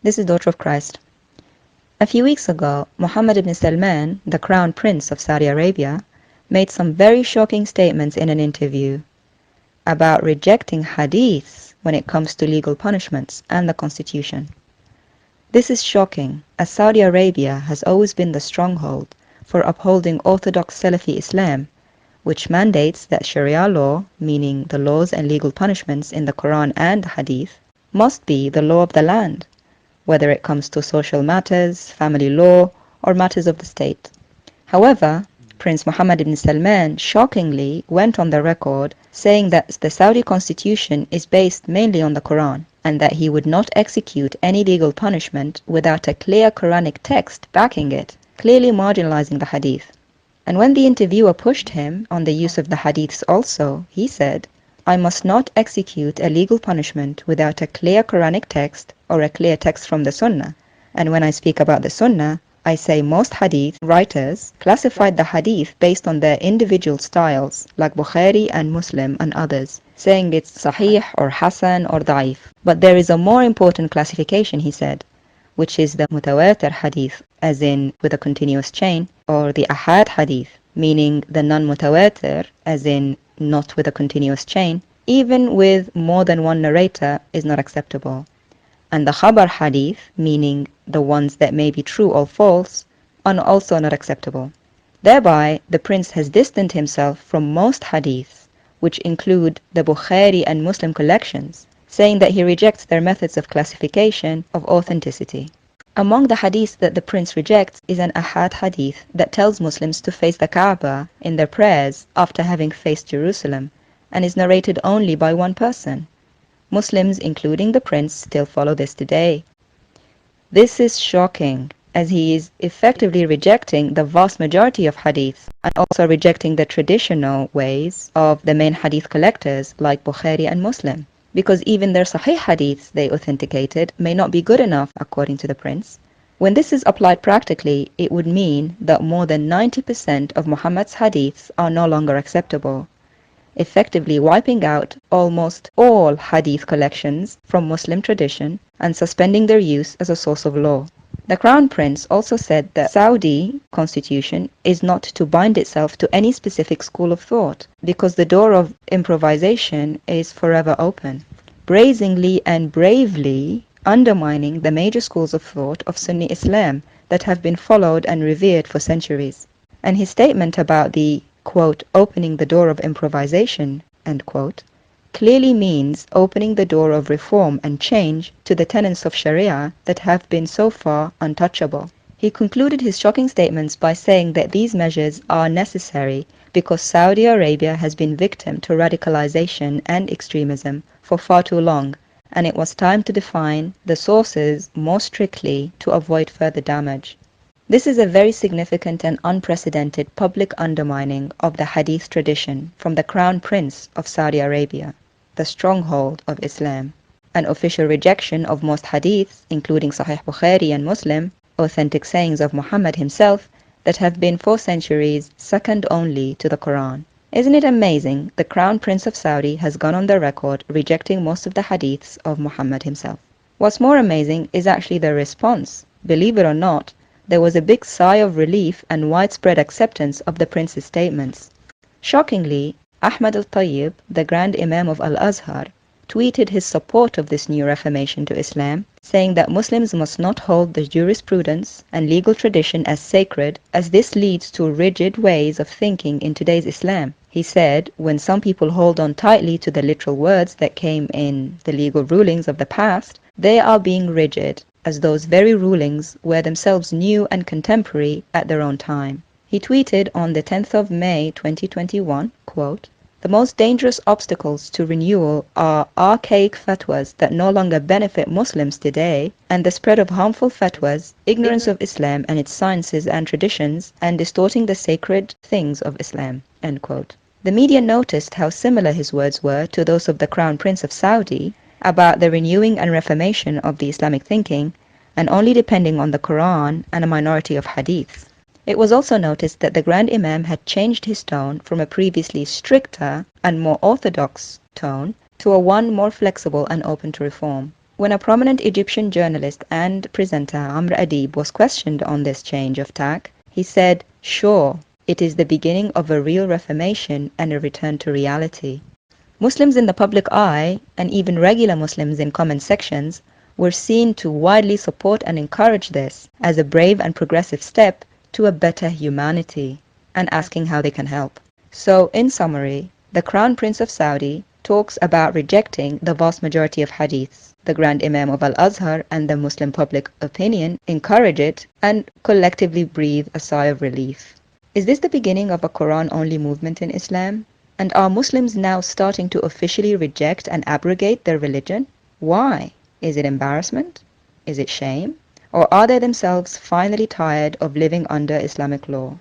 This is Daughter of Christ. A few weeks ago, Mohammed ibn Salman, the Crown Prince of Saudi Arabia, made some very shocking statements in an interview about rejecting hadiths when it comes to legal punishments and the constitution. This is shocking, as Saudi Arabia has always been the stronghold for upholding orthodox Salafi Islam, which mandates that Sharia law, meaning the laws and legal punishments in the Quran and Hadith, must be the law of the land, whether it comes to social matters, family law, or matters of the state. However, Prince Mohammed ibn Salman shockingly went on the record saying that the Saudi constitution is based mainly on the Quran, and that he would not execute any legal punishment without a clear Quranic text backing it, clearly marginalizing the Hadith. And when the interviewer pushed him on the use of the Hadiths also, he said, "I must not execute a legal punishment without a clear Quranic text or a clear text from the Sunnah. And when I speak about the Sunnah, I say most Hadith writers classified the Hadith based on their individual styles, like Bukhari and Muslim and others, saying it's Sahih or Hasan or Da'if. But there is a more important classification," he said, which is the Mutawatir Hadith, as in with a continuous chain, or the Ahad Hadith, meaning the non-Mutawatir, as in not with a continuous chain, even with more than one narrator, is not acceptable. And the Khabar Hadith, meaning the ones that may be true or false, are also not acceptable. Thereby, the prince has distanced himself from most Hadiths, which include the Bukhari and Muslim collections, saying that he rejects their methods of classification of authenticity. Among the Hadiths that the prince rejects is an Ahad Hadith that tells Muslims to face the Kaaba in their prayers after having faced Jerusalem, and is narrated only by one person. Muslims, including the prince, still follow this today. This is shocking, as he is effectively rejecting the vast majority of hadiths, and also rejecting the traditional ways of the main hadith collectors like Bukhari and Muslim, because even their Sahih hadiths they authenticated may not be good enough according to the prince. When this is applied practically, it would mean that more than 90% of Muhammad's hadiths are no longer acceptable, effectively wiping out almost all hadith collections from Muslim tradition and suspending their use as a source of law. The Crown Prince also said that Saudi constitution is not to bind itself to any specific school of thought, because the door of improvisation is forever open, brazenly and bravely undermining the major schools of thought of Sunni Islam that have been followed and revered for centuries. And his statement about the, quote, opening the door of improvisation, end quote, clearly means opening the door of reform and change to the tenets of Sharia that have been so far untouchable. He concluded his shocking statements by saying that these measures are necessary because Saudi Arabia has been victim to radicalization and extremism for far too long, and it was time to define the sources more strictly to avoid further damage. This is a very significant and unprecedented public undermining of the Hadith tradition from the Crown Prince of Saudi Arabia, the stronghold of Islam, an official rejection of most Hadiths, including Sahih Bukhari and Muslim, authentic sayings of Muhammad himself that have been for centuries second only to the Quran. Isn't it amazing the Crown Prince of Saudi has gone on the record rejecting most of the Hadiths of Muhammad himself? What's more amazing is actually the response. Believe it or not, there was a big sigh of relief and widespread acceptance of the prince's statements. Shockingly, Ahmad al-Tayyib, the Grand Imam of Al-Azhar, tweeted his support of this new reformation to Islam, saying that Muslims must not hold the jurisprudence and legal tradition as sacred, as this leads to rigid ways of thinking in today's Islam. He said, when some people hold on tightly to the literal words that came in the legal rulings of the past, they are being rigid, as those very rulings were themselves new and contemporary at their own time. He tweeted on the 10th of May 2021, quote, "The most dangerous obstacles to renewal are archaic fatwas that no longer benefit Muslims today, and the spread of harmful fatwas, ignorance of Islam and its sciences and traditions, and distorting the sacred things of Islam." End quote. The media noticed how similar his words were to those of the Crown Prince of Saudi about the renewing and reformation of the Islamic thinking, and only depending on the Quran and a minority of hadiths. It was also noticed that the Grand Imam had changed his tone from a previously stricter and more orthodox tone to a one more flexible and open to reform. When a prominent Egyptian journalist and presenter, Amr Adib, was questioned on this change of tack, he said, "Sure, it is the beginning of a real reformation and a return to reality." Muslims in the public eye, and even regular Muslims in comment sections, were seen to widely support and encourage this as a brave and progressive step to a better humanity, and asking how they can help. So, in summary, the Crown Prince of Saudi talks about rejecting the vast majority of hadiths. The Grand Imam of Al-Azhar and the Muslim public opinion encourage it and collectively breathe a sigh of relief. Is this the beginning of a Quran-only movement in Islam? And are Muslims now starting to officially reject and abrogate their religion? Why? Is it embarrassment? Is it shame? Or are they themselves finally tired of living under Islamic law?